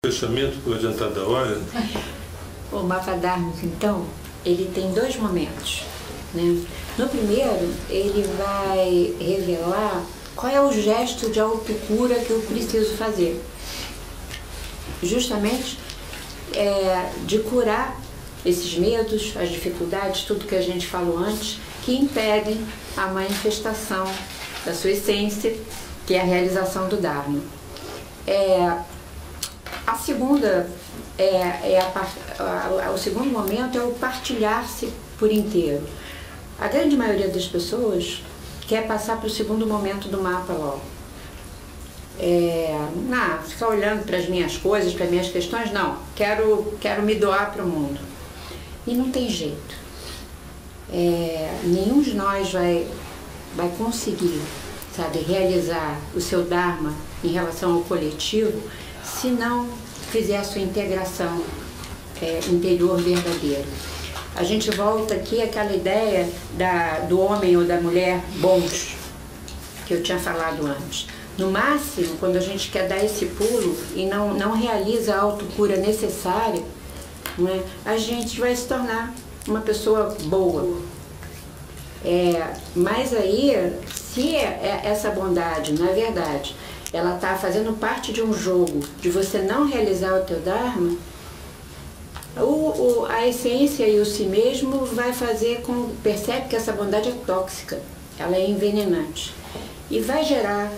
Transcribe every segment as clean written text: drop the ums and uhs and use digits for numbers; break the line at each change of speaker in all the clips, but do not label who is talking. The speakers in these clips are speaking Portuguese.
Fechamento por adiantado da hora.
O mapa dharmico, então, ele tem dois momentos, né? No primeiro, ele vai revelar qual é o gesto de autocura que eu preciso fazer. Justamente de curar esses medos, as dificuldades, tudo que a gente falou antes, que impedem a manifestação da sua essência, que é a realização do Dharma. A segunda, o segundo momento é o partilhar-se por inteiro. A grande maioria das pessoas quer passar para o segundo momento do mapa logo. Ficar olhando para as minhas coisas, para as minhas questões, não. Quero me doar para o mundo. E não tem jeito. Nenhum de nós vai conseguir, realizar o seu Dharma em relação ao coletivo se não fizer a sua integração interior verdadeira. A gente volta aqui àquela ideia do homem ou da mulher bons, que eu tinha falado antes. No máximo, quando a gente quer dar esse pulo e não realiza a autocura necessária, né, a gente vai se tornar uma pessoa boa. Mas aí, se essa bondade, na verdade, ela está fazendo parte de um jogo de você não realizar o teu Dharma, a essência e o si mesmo vai fazer percebe que essa bondade é tóxica, ela é envenenante. E vai gerar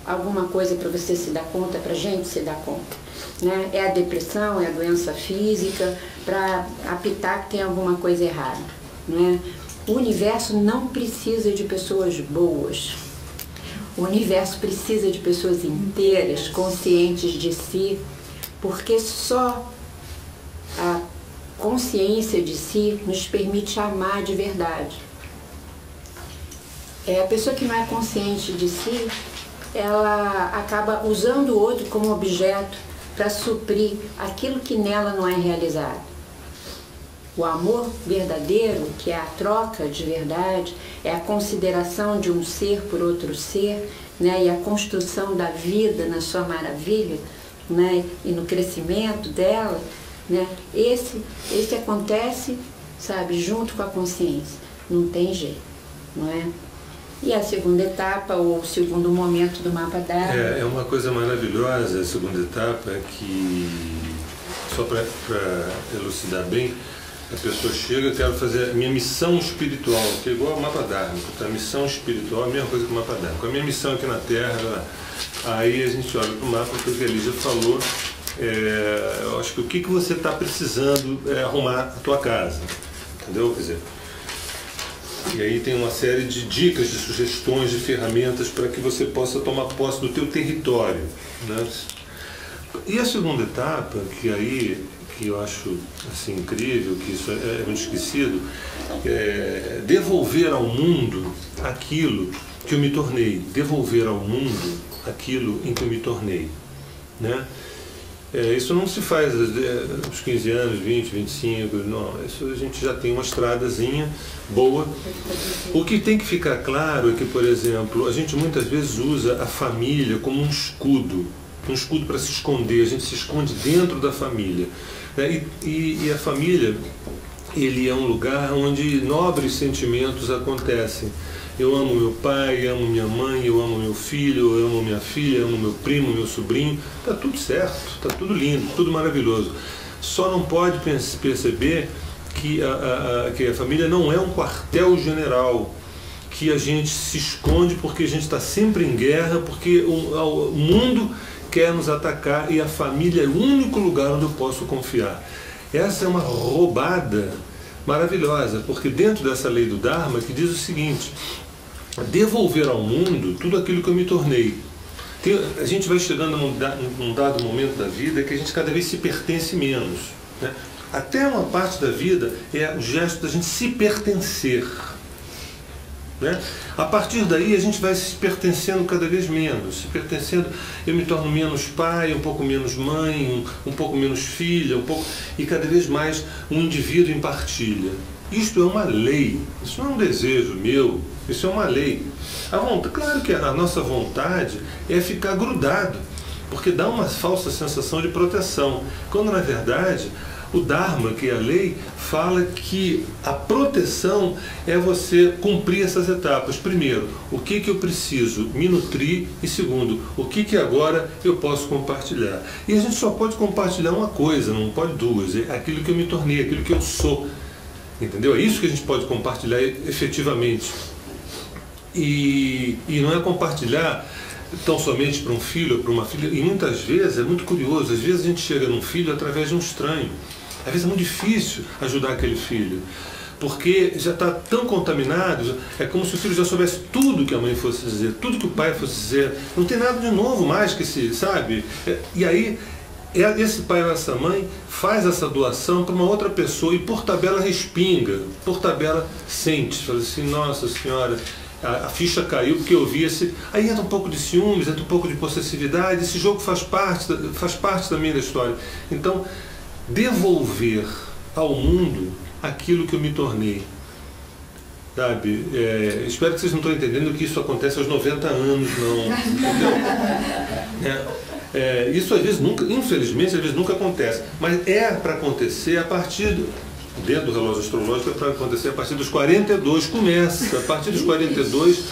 alguma coisa para você se dar conta, para a gente se dar conta. Né? É a depressão, é a doença física, para apitar que tem alguma coisa errada. Né? O universo não precisa de pessoas boas. O universo precisa de pessoas inteiras, conscientes de si, porque só a consciência de si nos permite amar de verdade. A pessoa que não é consciente de si, ela acaba usando o outro como objeto para suprir aquilo que nela não é realizado. O amor verdadeiro, que é a troca de verdade, é a consideração de um ser por outro ser, né, e a construção da vida na sua maravilha, né, e no crescimento dela, né, esse acontece, junto com a consciência. Não tem jeito, não é? E a segunda etapa, ou o segundo momento do mapa Dharma...
É uma coisa maravilhosa a segunda etapa, que, só para elucidar bem, a pessoa chega, eu quero fazer a minha missão espiritual, que é igual ao mapa dharmico, tá? A missão espiritual é a mesma coisa que o mapa dharmico. A minha missão aqui na Terra, aí a gente olha para o mapa, que a Lígia falou, eu acho que o que você está precisando é arrumar a tua casa, entendeu? Quer dizer, e aí tem uma série de dicas, de sugestões, de ferramentas para que você possa tomar posse do teu território, né? E a segunda etapa, que eu acho assim, incrível, que isso é muito esquecido, é devolver ao mundo aquilo que eu me tornei, devolver ao mundo aquilo em que eu me tornei, né? Isso não se faz aos 15 anos, 20, 25, não, isso a gente já tem uma estradazinha boa. O que tem que ficar claro é que, por exemplo, a gente muitas vezes usa a família como um escudo para se esconder, a gente se esconde dentro da família. E a família, ele é um lugar onde nobres sentimentos acontecem. Eu amo meu pai, amo minha mãe, eu amo meu filho, eu amo minha filha, eu amo meu primo, meu sobrinho. Está tudo certo, está tudo lindo, tudo maravilhoso. Só não pode perceber que a família não é um quartel-general, que a gente se esconde porque a gente está sempre em guerra, porque o mundo quer nos atacar e a família é o único lugar onde eu posso confiar. Essa é uma roubada maravilhosa, porque dentro dessa lei do Dharma que diz o seguinte: devolver ao mundo tudo aquilo que eu me tornei. A gente vai chegando num dado momento da vida que a gente cada vez se pertence menos, né? Até uma parte da vida é o gesto da gente se pertencer, né? A partir daí a gente vai se pertencendo cada vez menos, eu me torno menos pai, um pouco menos mãe, um pouco menos filha, e cada vez mais um indivíduo em partilha. Isto é uma lei, isso não é um desejo meu, isso é uma lei. Claro que a nossa vontade é ficar grudado porque dá uma falsa sensação de proteção, quando na verdade o Dharma, que é a lei, fala que a proteção é você cumprir essas etapas. Primeiro, o que eu preciso me nutrir, e segundo, o que agora eu posso compartilhar. E a gente só pode compartilhar uma coisa, não pode duas, é aquilo que eu me tornei, aquilo que eu sou. Entendeu? É isso que a gente pode compartilhar efetivamente. E não é compartilhar tão somente para um filho ou para uma filha. E muitas vezes, é muito curioso, às vezes a gente chega num filho através de um estranho. Às vezes é muito difícil ajudar aquele filho, porque já está tão contaminado, é como se o filho já soubesse tudo que a mãe fosse dizer, tudo que o pai fosse dizer, não tem nada de novo mais que se, sabe? E aí, esse pai ou essa mãe faz essa doação para uma outra pessoa e por tabela respinga, por tabela sente, fala assim, nossa senhora, a ficha caiu porque eu vi esse... Aí entra um pouco de ciúmes, entra um pouco de possessividade, esse jogo faz parte também da história. Então, devolver ao mundo aquilo que eu me tornei, sabe? Espero que vocês não estão entendendo que isso acontece aos 90 anos, não. Isso às vezes nunca, infelizmente, às vezes nunca acontece, mas é para acontecer a partir dentro do relógio astrológico, é para acontecer a partir dos 42, começa, a partir dos 42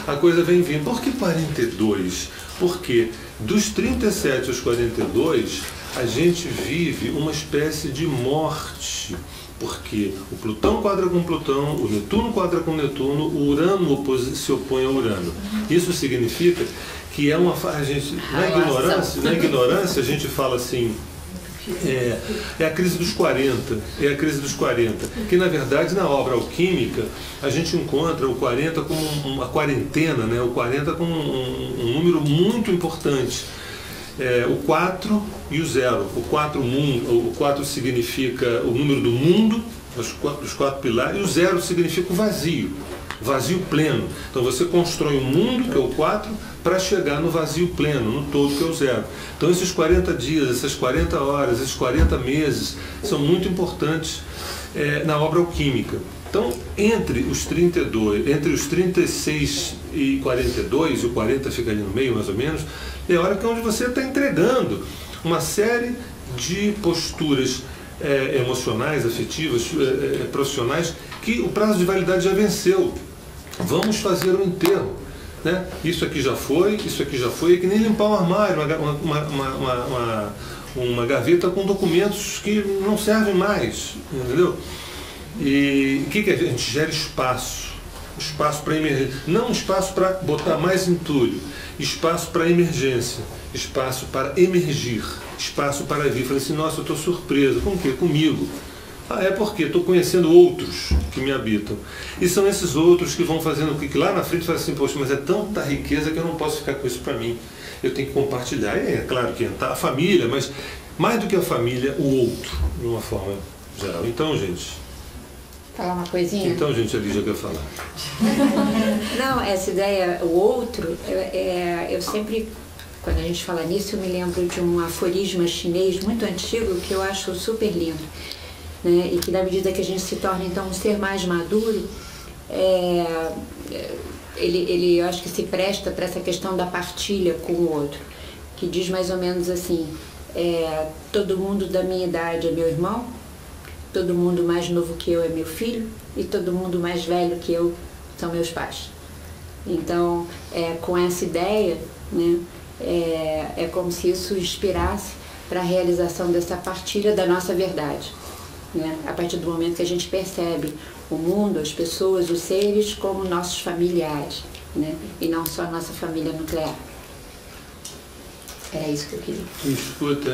a coisa vem vindo. Por que 42? Porque dos 37 aos 42 a gente vive uma espécie de morte, porque o Plutão quadra com Plutão, o Netuno quadra com Netuno, o Urano se opõe ao Urano. Isso significa que é uma... A gente, na ignorância a gente fala assim, é a crise dos 40, que na verdade na obra alquímica a gente encontra o 40 como uma quarentena, né? O 40 como um número muito importante. O 4 e o 0. O 4 significa o número do mundo, os 4 pilares, e o 0 significa o vazio pleno. Então você constrói o mundo, que é o 4, para chegar no vazio pleno, no todo, que é o 0. Então esses 40 dias, essas 40 horas, esses 40 meses são muito importantes na obra alquímica. Então, entre os 36 e 42, e o 40 fica ali no meio mais ou menos, é a hora que onde você está entregando uma série de posturas emocionais, afetivas, profissionais, que o prazo de validade já venceu. Vamos fazer um enterro, né? Isso aqui já foi, é que nem limpar um armário, uma gaveta com documentos que não servem mais, entendeu? E o que a gente gera? Espaço para emergência, não espaço para botar mais entulho, espaço para emergência, espaço para emergir, espaço para vir. Falei assim, nossa, eu estou surpreso. Com o quê? Comigo. É porque estou conhecendo outros que me habitam. E são esses outros que vão fazendo que lá na frente fala assim, poxa, mas é tanta riqueza que eu não posso ficar com isso para mim. Eu tenho que compartilhar. É claro que a família, mas mais do que a família, o outro, de uma forma geral. Então, gente...
Falar uma coisinha?
Então, gente, a Lígia quer falar.
Não, essa ideia, o outro, eu sempre, quando a gente fala nisso, eu me lembro de um aforisma chinês muito antigo que eu acho super lindo, né? E que na medida que a gente se torna, então, um ser mais maduro, ele eu acho que se presta para essa questão da partilha com o outro, que diz mais ou menos assim, todo mundo da minha idade é meu irmão, todo mundo mais novo que eu é meu filho e todo mundo mais velho que eu são meus pais. Então, com essa ideia, né, é como se isso inspirasse para a realização dessa partilha da nossa verdade, né? A partir do momento que a gente percebe o mundo, as pessoas, os seres como nossos familiares, né? E não só a nossa família nuclear. Era isso que eu queria.
Escuta,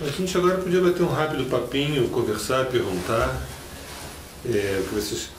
a gente agora podia bater um rápido papinho, conversar, perguntar, o que vocês